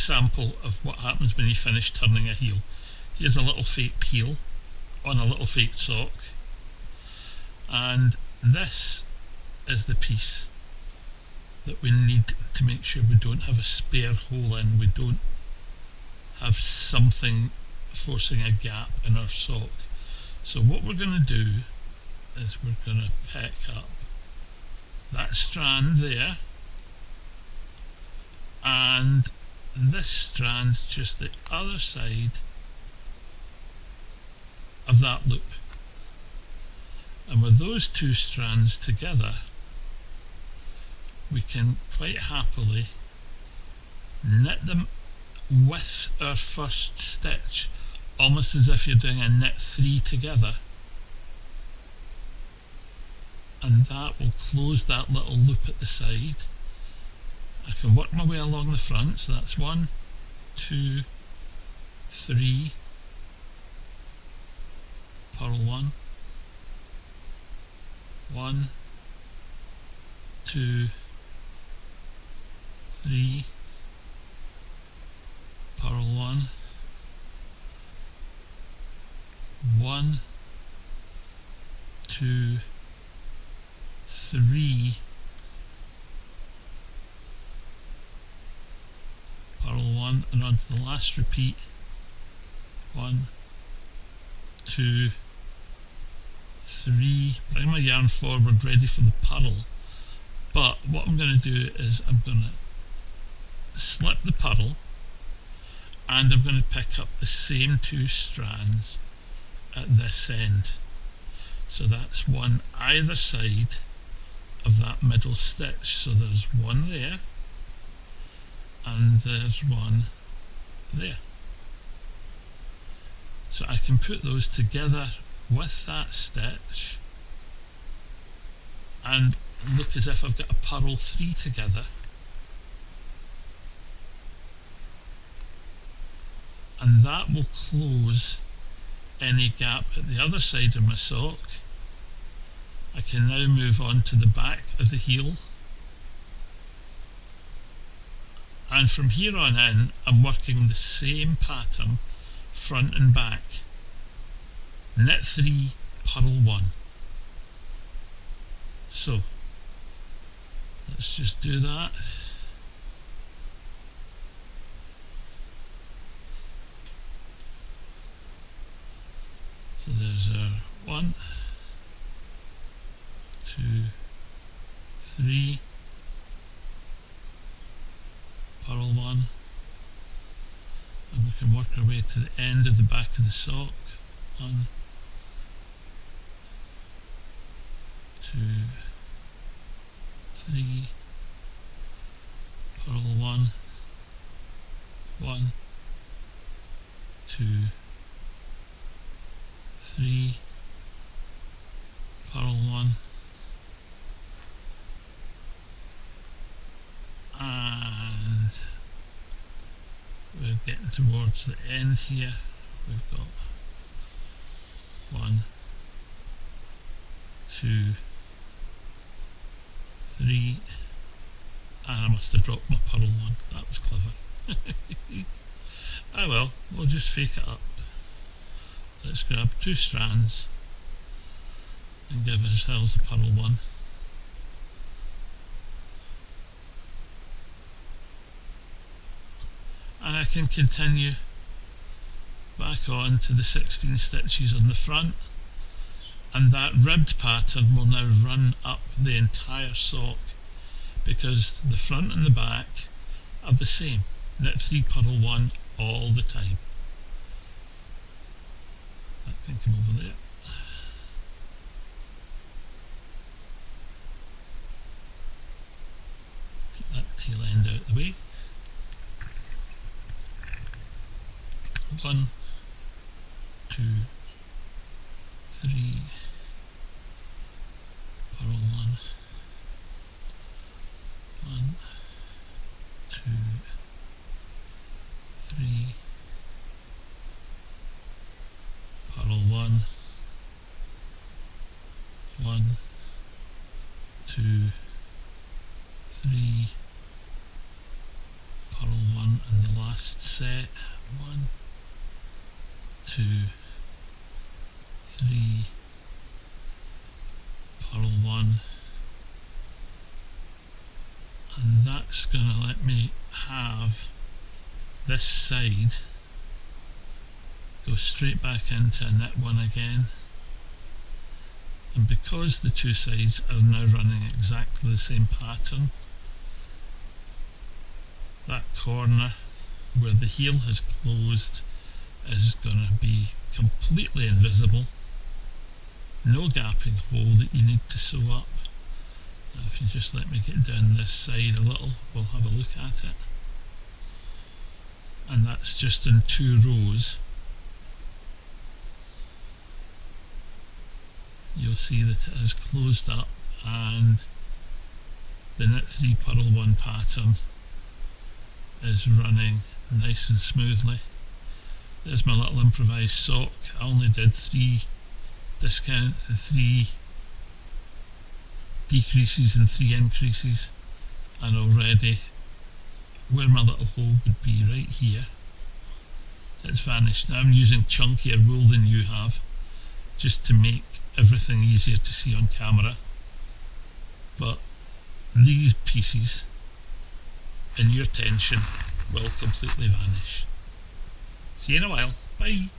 example of what happens when you finish turning a heel. Here's a little fake heel on a little fake sock, and this is the piece that we need to make sure we don't have a spare hole in, we don't have something forcing a gap in our sock. So what we're going to do is we're going to pick up that strand there and this strand just the other side of that loop, and with those two strands together we can quite happily knit them with our first stitch, almost as if you're doing a knit 3 together, and that will close that little loop at the side. I can work my way along the front, so that's 1, 2, 3, purl 1, 1, 2, 3, purl 1, 1, 2, 3, purl 1, and on to the last repeat, 1, 2, 3, bring my yarn forward ready for the purl. But what I'm going to do is I'm going to slip the purl and I'm going to pick up the same two strands at this end. So that's one either side of that middle stitch. So there's one there and there's one there. So I can put those together with that stitch and look as if I've got a purl 3 together, and that will close any gap at the other side of my sock. I can now move on to the back of the heel, and from here on in I'm working the same pattern front and back. Knit 3, purl 1. So let's just do that. So there's our 1, 2, 3, purl 1, and we can work our way to the end of the back of the sock. 1, 2, 3, purl 1, 1, 2, 3, purl 1, and we're getting towards the end here. We've got 1, 2, 3, and I must have dropped my purl 1. That was clever. Ah well, we'll just fake it up. Let's grab 2 strands and give ourselves a purl 1. And I can continue back on to the 16 stitches on the front, and that ribbed pattern will now run up the entire sock because the front and the back are the same. Knit 3, purl 1 all the time. That can come over there. Keep that tail end out of the way. 1, 2, 3, purl 1, 1, 2, 3, purl 1, 1, 2, 3, purl 1, and the last just set 1, 2, 3, purl 1, and that's going to let me have this side go straight back into knit 1 again. And because the two sides are now running exactly the same pattern, that corner where the heel has closed is going to be completely invisible. No gapping hole that you need to sew up. Now if you just let me get down this side a little, we'll have a look at it. And that's just in 2 rows. You'll see that it has closed up and the knit 3 purl 1 pattern is running nice and smoothly. There's my little improvised sock. I only did 3 decreases and 3 increases, and already where my little hole would be right here, it's vanished. Now I'm using chunkier wool than you have, just to make everything easier to see on camera, but these pieces in your tension will completely vanish. See you in a while. Bye.